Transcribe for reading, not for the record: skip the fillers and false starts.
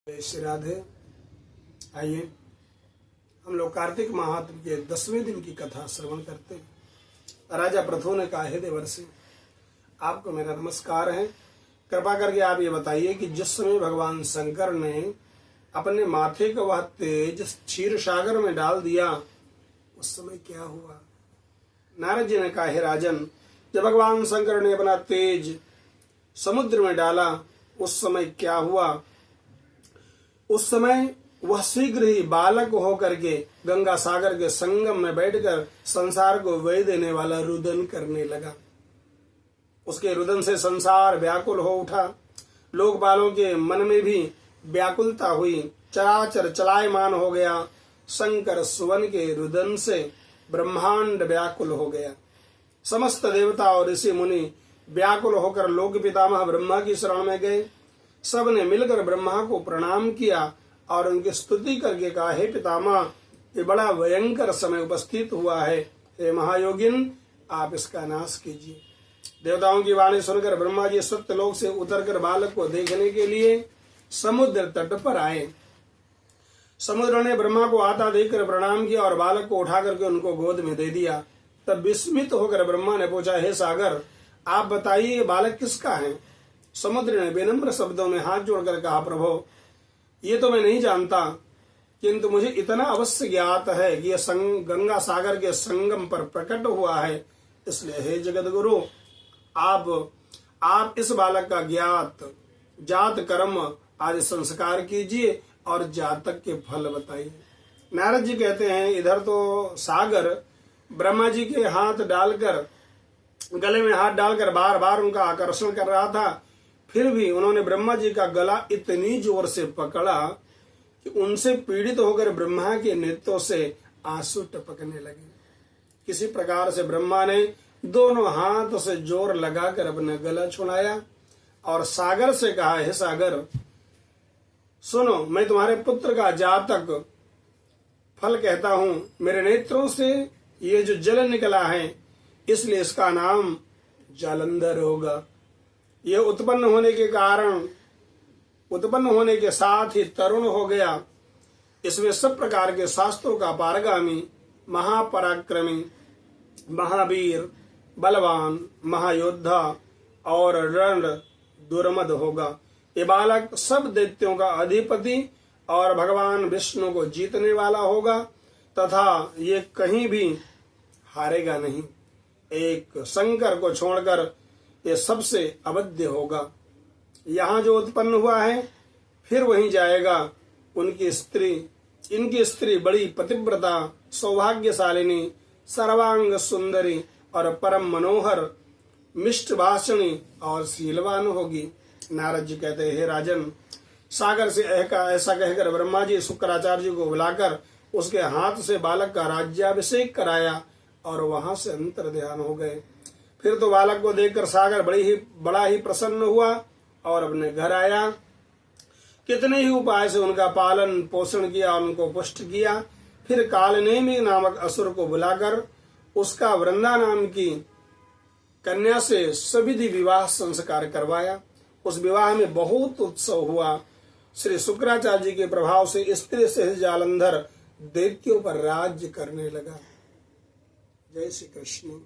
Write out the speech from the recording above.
जय श्री राधे। आइए हम लोग कार्तिक महात्म के 10वें दिन की कथा श्रवण करते हैं। राजा प्रथु ने कहा, हे देवर्षि, आपको मेरा नमस्कार है। कृपा करके आप ये बताइए कि जिस समय भगवान शंकर ने अपने माथे का वह तेज क्षीर सागर में डाल दिया, उस समय क्या हुआ? नारद जी ने कहा, हे राजन, जब भगवान शंकर ने अपना तेज समुद्र में डाला, उस समय क्या हुआ? उस समय वह शीघ्र ही बालक होकर के गंगा सागर के संगम में बैठकर संसार को वह देने वाला रुदन करने लगा। उसके रुदन से संसार व्याकुल हो उठा। लोकपालों के मन में भी व्याकुलता हुई। चराचर चलायमान हो गया। शंकर सुवन के रुदन से ब्रह्मांड व्याकुल हो गया। समस्त देवता और ऋषि मुनि व्याकुल होकर लोक पितामह ब्रह्मा की शरण में गए। सब ने मिलकर ब्रह्मा को प्रणाम किया और उनकी स्तुति करके कहा, हे पितामह, ये बड़ा भयंकर समय उपस्थित हुआ है। हे महायोगिन, आप इसका नाश कीजिए। देवताओं की वाणी सुनकर ब्रह्मा जी सत्यलोक से उतरकर बालक को देखने के लिए समुद्र तट पर आए। समुद्र ने ब्रह्मा को आता देखकर प्रणाम किया और बालक को उठा करके उनको गोद में दे दिया। तब विस्मित होकर ब्रह्मा ने पूछा, हे सागर, आप बताइए ये बालक किसका है? समुद्र ने विनम्र शब्दों में हाथ जोड़कर कहा, प्रभु, ये तो मैं नहीं जानता, किंतु मुझे इतना अवश्य ज्ञात है कि यह गंगा सागर के संगम पर प्रकट हुआ है। इसलिए हे जगत गुरु, आप इस बालक का ज्ञात जात कर्म आदि संस्कार कीजिए और जातक के फल बताइए। नारद जी कहते हैं, इधर तो सागर ब्रह्मा जी के हाथ डालकर, गले में हाथ डालकर बार बार उनका आकर्षण कर रहा था। फिर भी उन्होंने ब्रह्मा जी का गला इतनी जोर से पकड़ा कि उनसे पीड़ित होकर ब्रह्मा के नेत्रों से आंसू टपकने लगे। किसी प्रकार से ब्रह्मा ने दोनों हाथ से जोर लगाकर अपना गला छुड़ाया और सागर से कहा, हे सागर, सुनो, मैं तुम्हारे पुत्र का जातक फल कहता हूं। मेरे नेत्रों से ये जो जल निकला है, इसलिए इसका नाम जालंधर होगा। यह उत्पन्न होने के साथ ही तरुण हो गया। इसमें सब प्रकार के शास्त्रों का पारगामी, महापराक्रमी, महावीर, बलवान, महायोद्धा और रण दुर्मद होगा। ये बालक सब दैत्यों का अधिपति और भगवान विष्णु को जीतने वाला होगा तथा ये कहीं भी हारेगा नहीं। एक शंकर को छोड़कर ये सबसे अवध्य होगा। यहाँ जो उत्पन्न हुआ है, फिर वहीं जाएगा। इनकी स्त्री बड़ी पतिव्रता, सौभाग्यशालिनी, सर्वांग सुंदरी और परम मनोहर, मिष्ट भाषणी और शीलवान होगी। नारद जी कहते हैं, हे राजन, सागर से ऐसा कहकर ब्रह्मा जी शुक्राचार्य जी को बुलाकर उसके हाथ से बालक का राज्याभिषेक कराया और वहां से अंतर ध्यान हो गए। फिर तो बालक को देखकर सागर बड़ा ही प्रसन्न हुआ और अपने घर आया। कितने ही उपाय से उनका पालन पोषण किया और उनको पुष्ट किया। फिर कालनेमी नामक असुर को बुलाकर उसका वृंदा नाम की कन्या से सविधि विवाह संस्कार करवाया। उस विवाह में बहुत उत्सव हुआ। श्री शुक्राचार्य जी के प्रभाव से स्त्री से जालंधर दैत्यों पर राज्य करने लगा। जय श्री कृष्ण।